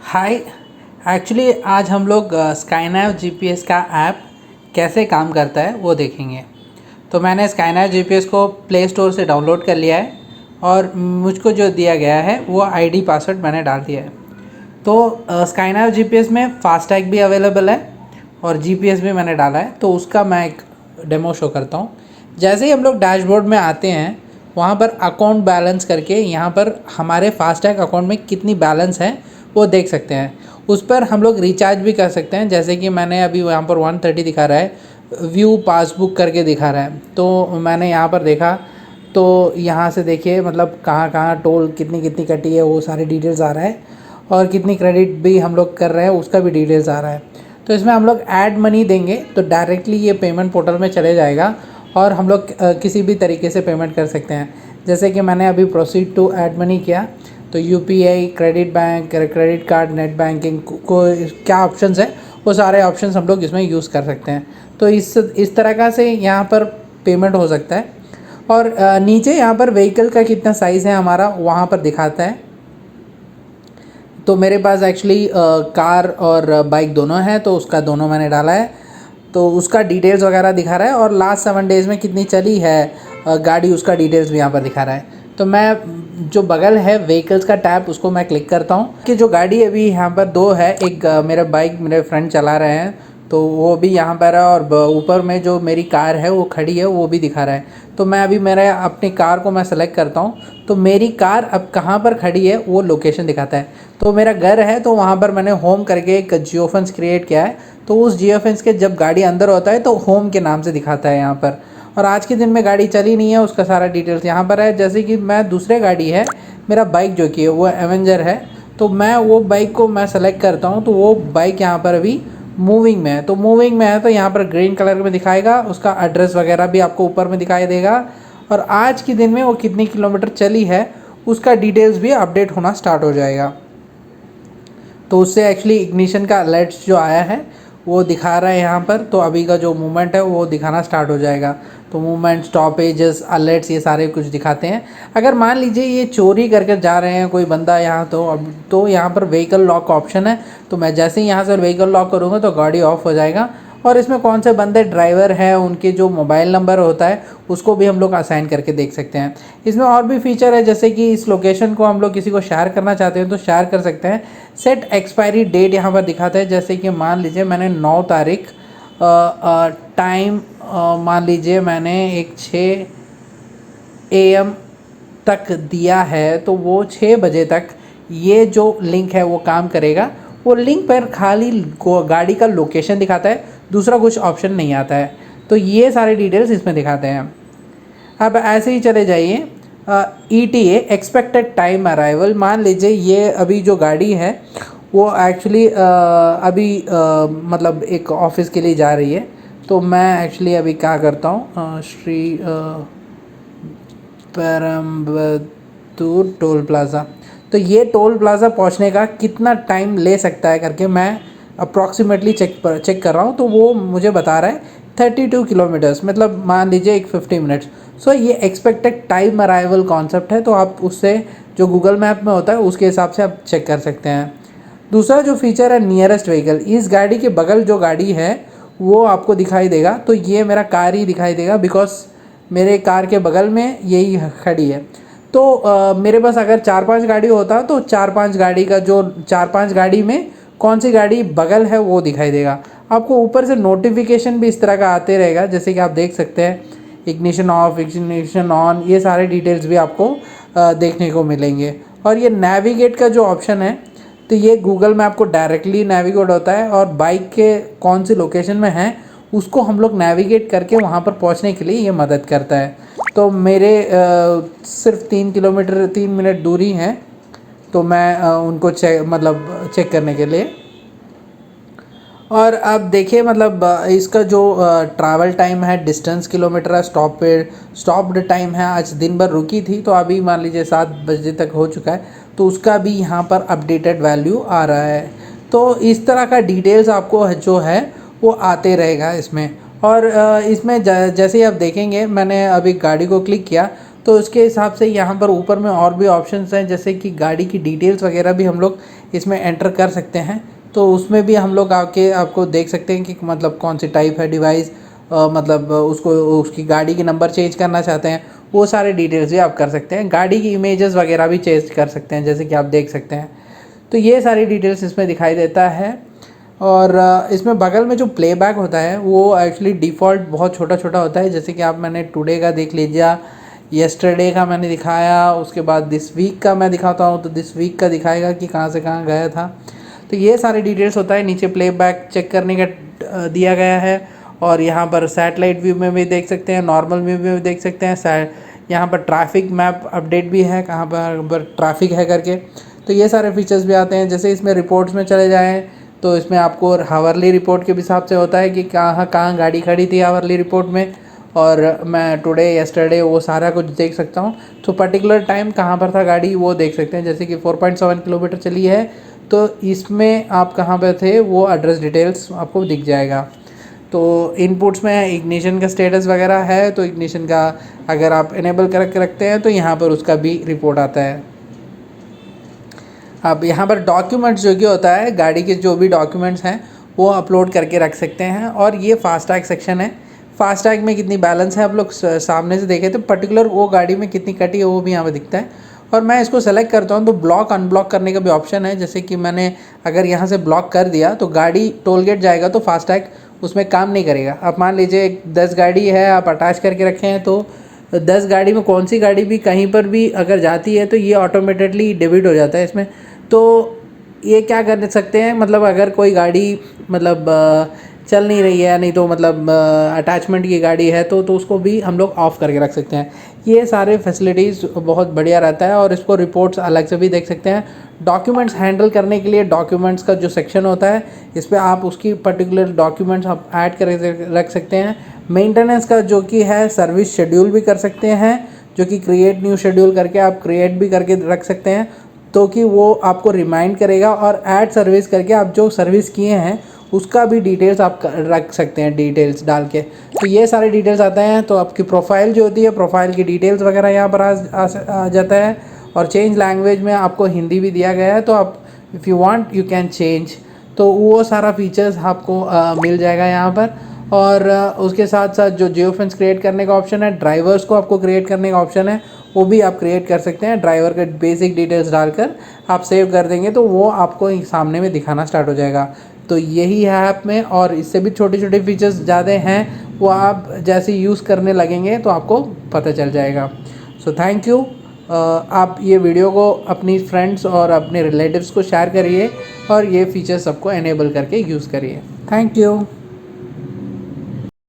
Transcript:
हाय। Actually आज हम लोग स्काईनैव जीपीएस का ऐप कैसे काम करता है वो देखेंगे। तो मैंने स्काईनैव जीपीएस को प्ले स्टोर से डाउनलोड कर लिया है और मुझको जो दिया गया है वो आईडी पासवर्ड मैंने डाल दिया है। तो स्काईनैव जीपीएस में फास्टैग भी अवेलेबल है और जीपीएस भी मैंने डाला है, तो उसका मैं एक डेमो शो करता हूँ। जैसे ही हम लोग डैशबोर्ड में आते हैं, वहाँ पर अकाउंट बैलेंस करके यहाँ पर हमारे फास्टैग अकाउंट में कितनी बैलेंस है वो देख सकते हैं। उस पर हम लोग रिचार्ज भी कर सकते हैं। जैसे कि मैंने अभी यहाँ पर 130 दिखा रहा है, व्यू पासबुक करके दिखा रहा है, तो मैंने यहाँ पर देखा तो यहाँ से देखिए मतलब कहाँ कहाँ टोल कितनी कितनी कटी है वो सारी डिटेल्स आ रहा है, और कितनी क्रेडिट भी हम लोग कर रहे हैं उसका भी डिटेल्स आ रहा है। तो इसमें हम लोग ऐड मनी देंगे तो डायरेक्टली ये पेमेंट पोर्टल में चले जाएगा और हम लोग किसी भी तरीके से पेमेंट कर सकते हैं। जैसे कि मैंने अभी प्रोसीड टू ऐड मनी किया तो UPI, credit bank, credit card, net banking को क्या ऑप्शंस है वो सारे ऑप्शंस हम लोग इसमें यूज़ कर सकते हैं। तो इस तरह का से यहाँ पर पेमेंट हो सकता है। और नीचे यहाँ पर व्हीकल का कितना साइज़ है हमारा वहाँ पर दिखाता है। तो मेरे पास एक्चुअली कार और बाइक दोनों है, तो उसका दोनों मैंने डाला है, तो उसका डिटेल्स वगैरह दिखा रहा है और लास्ट 7 डेज़ में कितनी चली है गाड़ी उसका डिटेल्स भी यहाँ पर दिखा रहा है। तो मैं जो बगल है व्हीकल्स का टैब उसको मैं क्लिक करता हूँ कि जो गाड़ी अभी यहाँ पर दो है, एक मेरा बाइक मेरे फ्रेंड चला रहे हैं तो वो भी यहाँ पर है, और ऊपर में जो मेरी कार है वो खड़ी है वो भी दिखा रहा है। तो मैं अभी मेरे अपनी कार को मैं सेलेक्ट करता हूँ तो मेरी कार अब कहाँ पर खड़ी है वो लोकेशन दिखाता है। तो मेरा घर है तो वहाँ पर मैंने होम करके एक जियोफेंस क्रिएट किया है, तो उस जियोफेंस के जब गाड़ी अंदर होता है तो होम के नाम से दिखाता है यहाँ पर। और आज के दिन में गाड़ी चली नहीं है उसका सारा डिटेल्स यहाँ पर है। जैसे कि मैं दूसरे गाड़ी है मेरा बाइक जो कि है वो एवेंजर है, तो मैं वो बाइक को मैं सेलेक्ट करता हूँ तो वो बाइक यहाँ पर अभी मूविंग में है। तो मूविंग में है तो यहाँ पर ग्रीन कलर में दिखाएगा, उसका एड्रेस वगैरह भी आपको ऊपर में दिखाई देगा, और आज के दिन में वो कितनी किलोमीटर चली है उसका डिटेल्स भी अपडेट होना स्टार्ट हो जाएगा। तो उससे एक्चुअली इग्निशन का अलर्ट्स जो आया है वो दिखा रहा है यहाँ पर। तो अभी का जो मूवमेंट है वो दिखाना स्टार्ट हो जाएगा। तो मूवमेंट, स्टॉपेजेस, अलर्ट्स ये सारे कुछ दिखाते हैं। अगर मान लीजिए ये चोरी करके जा रहे हैं कोई बंदा यहाँ, तो अब तो यहाँ पर व्हीकल लॉक ऑप्शन है, तो मैं जैसे ही यहाँ से व्हीकल लॉक करूँगा तो गाड़ी ऑफ हो जाएगा। और इसमें कौन से बंदे ड्राइवर हैं उनके जो मोबाइल नंबर होता है उसको भी हम लोग असाइन करके देख सकते हैं। इसमें और भी फीचर है, जैसे कि इस लोकेशन को हम लोग किसी को शेयर करना चाहते हैं तो शेयर कर सकते हैं। सेट एक्सपायरी डेट यहाँ पर दिखाता है। जैसे कि मान लीजिए मैंने 9 तारीख टाइम मान लीजिए मैंने एक 6 AM तक दिया है, तो वो 6 बजे तक ये जो लिंक है वो काम करेगा। वो लिंक पर खाली गाड़ी का लोकेशन दिखाता है, दूसरा कुछ ऑप्शन नहीं आता है। तो ये सारे डिटेल्स इसमें दिखाते हैं। अब ऐसे ही चले जाइए ETA, एक्सपेक्टेड टाइम अराइवल। मान लीजिए ये अभी जो गाड़ी है वो एक्चुअली अभी मतलब एक ऑफिस के लिए जा रही है, तो मैं एक्चुअली अभी क्या करता हूँ, श्री परम्बतूर टोल प्लाज़ा, तो ये टोल प्लाज़ा पहुँचने का कितना टाइम ले सकता है करके मैं अप्रॉक्सीमेटली चेक कर रहा हूँ। तो वो मुझे बता रहा है 32 किलोमीटर्स, मतलब मान लीजिए एक 50 मिनट्स। सो ये एक्सपेक्टेड टाइम अराइवल कॉन्सेप्ट है, तो आप उससे जो गूगल मैप में होता है उसके हिसाब से आप चेक कर सकते हैं। दूसरा जो फीचर है नियरेस्ट व्हीकल, इस गाड़ी के बगल जो गाड़ी है वो आपको दिखाई देगा। तो ये मेरा कार ही दिखाई देगा बिकॉज मेरे कार के बगल में यही खड़ी है। तो मेरे पास अगर 4-5 गाड़ी होता तो 4-5 गाड़ी का जो 4-5 गाड़ी में कौन सी गाड़ी बगल है वो दिखाई देगा। आपको ऊपर से नोटिफिकेशन भी इस तरह का आते रहेगा, जैसे कि आप देख सकते हैं इग्निशन ऑफ, इग्निशन ऑन, ये सारे डिटेल्स भी आपको देखने को मिलेंगे। और ये नेविगेट का जो ऑप्शन है तो ये गूगल मैप को डायरेक्टली नेविगेट होता है, और बाइक के कौन सी लोकेशन में है उसको हम लोग नेविगेट करके वहाँ पर पहुँचने के लिए ये मदद करता है। तो मेरे सिर्फ 3 किलोमीटर 3 मिनट दूरी है, तो मैं उनको चेक करने के लिए। और अब देखिए मतलब इसका जो ट्रैवल टाइम है, डिस्टेंस किलोमीटर है, स्टॉप्ड टाइम है, आज दिन भर रुकी थी तो अभी मान लीजिए 7 बजे तक हो चुका है, तो उसका भी यहाँ पर अपडेटेड वैल्यू आ रहा है। तो इस तरह का डिटेल्स आपको जो है वो आते रहेगा इसमें। और इसमें जैसे ही आप देखेंगे मैंने अभी गाड़ी को क्लिक किया तो उसके हिसाब से यहाँ पर ऊपर में और भी ऑप्शंस हैं, जैसे कि गाड़ी की डिटेल्स वगैरह भी हम लोग इसमें एंटर कर सकते हैं। तो उसमें भी हम लोग आके आपको देख सकते हैं कि मतलब कौन सी टाइप है डिवाइस, मतलब उसको उसकी गाड़ी की नंबर चेंज करना चाहते हैं, वो सारे डिटेल्स भी आप कर सकते हैं। गाड़ी की इमेजेस वगैरह भी चेंज कर सकते हैं, जैसे कि आप देख सकते हैं। तो ये सारी डिटेल्स इसमें दिखाई देता है। और इसमें बगल में जो प्लेबैक होता है वो एक्चुअली डिफ़ॉल्ट बहुत छोटा छोटा होता है, जैसे कि आप मैंने टुडे का देख लीजिए, येस्टरडे का मैंने दिखाया, उसके बाद दिस वीक का मैं दिखाता हूँ तो दिस वीक का दिखाएगा कि कहाँ से कहाँ गया था। तो ये सारे डिटेल्स होता है। नीचे प्लेबैक चेक करने का दिया गया है, और यहाँ पर सैटेलाइट व्यू में भी देख सकते हैं, नॉर्मल व्यू में भी देख सकते हैं। यहाँ पर ट्रैफिक मैप अपडेट भी है, कहाँ पर ट्रैफिक है करके। तो ये सारे फीचर्स भी आते हैं। जैसे इसमें रिपोर्ट्स में चले जाएँ तो इसमें आपको हावरली रिपोर्ट के हिसाब से होता है कि कहाँ कहाँ गाड़ी खड़ी थी हावरली रिपोर्ट में, और मैं टुडे येस्टरडे वो सारा कुछ देख सकता हूँ। तो पर्टिकुलर टाइम कहाँ पर था गाड़ी वो देख सकते हैं। जैसे कि 4.7 किलोमीटर चली है, तो इसमें आप कहाँ पर थे वो एड्रेस डिटेल्स आपको दिख जाएगा। तो इनपुट्स में इग्निशन का स्टेटस वगैरह है, तो इग्निशन का अगर आप इनेबल करके रखते हैं तो यहाँ पर उसका भी रिपोर्ट आता है। अब यहाँ पर डॉक्यूमेंट्स जो कि होता है, गाड़ी के जो भी डॉक्यूमेंट्स हैं वो अपलोड करके रख सकते हैं। और ये फास्टैग सेक्शन है, फास्टैग में कितनी बैलेंस है आप लोग सामने से देखें तो पर्टिकुलर वो गाड़ी में कितनी कटी है वो भी यहाँ पर दिखता है। और मैं इसको सेलेक्ट करता हूँ तो ब्लॉक अनब्लॉक करने का भी ऑप्शन है। जैसे कि मैंने अगर यहाँ से ब्लॉक कर दिया तो गाड़ी टोल गेट जाएगा तो फास्टैग उसमें काम नहीं करेगा। आप मान लीजिए 10 गाड़ी है, आप अटैच करके रखे हैं, तो 10 गाड़ी में कौन सी गाड़ी भी कहीं पर भी अगर जाती है तो ये ऑटोमेटिकली डेबिट हो जाता है इसमें। तो ये क्या कर सकते हैं, मतलब अगर कोई गाड़ी मतलब चल नहीं रही है, नहीं तो मतलब अटैचमेंट की गाड़ी है तो उसको भी हम लोग ऑफ़ करके रख सकते हैं। ये सारे फैसिलिटीज़ बहुत बढ़िया रहता है। और इसको रिपोर्ट्स अलग से भी देख सकते हैं। डॉक्यूमेंट्स हैंडल करने के लिए डॉक्यूमेंट्स का जो सेक्शन होता है, इस पर आप उसकी पर्टिकुलर डॉक्यूमेंट्स आप ऐड कर रख सकते हैं। मेंटेनेंस का जो कि है सर्विस शेड्यूल भी कर सकते हैं, जो कि क्रिएट न्यू शेड्यूल करके आप क्रिएट भी करके रख सकते हैं, तो कि वो आपको रिमाइंड करेगा। और ऐड सर्विस करके आप जो सर्विस किए हैं उसका भी डिटेल्स आप रख सकते हैं, डिटेल्स डाल के। तो ये सारे डिटेल्स आते हैं। तो आपकी प्रोफाइल जो होती है, प्रोफाइल की डिटेल्स वगैरह यहाँ पर आ जाता है। और चेंज लैंग्वेज में आपको हिंदी भी दिया गया है, तो आप if you want you can change, तो वो सारा फीचर्स आपको मिल जाएगा यहाँ पर। और उसके साथ साथ जो जियो फेंस क्रिएट करने का ऑप्शन है, ड्राइवर्स को आपको क्रिएट करने का ऑप्शन है, वो भी आप क्रिएट कर सकते हैं। ड्राइवर के बेसिक डिटेल्स डालकर आप सेव कर देंगे तो वो आपको सामने में दिखाना स्टार्ट हो जाएगा। तो यही है ऐप में, और इससे भी छोटे छोटे फीचर्स ज़्यादा हैं, वो आप जैसे यूज़ करने लगेंगे तो आपको पता चल जाएगा। So thank you. आप ये वीडियो को अपनी फ्रेंड्स और अपने रिलेटिव्स को शेयर करिए, और ये फीचर्स सबको एनेबल करके यूज़ करिए। Thank you.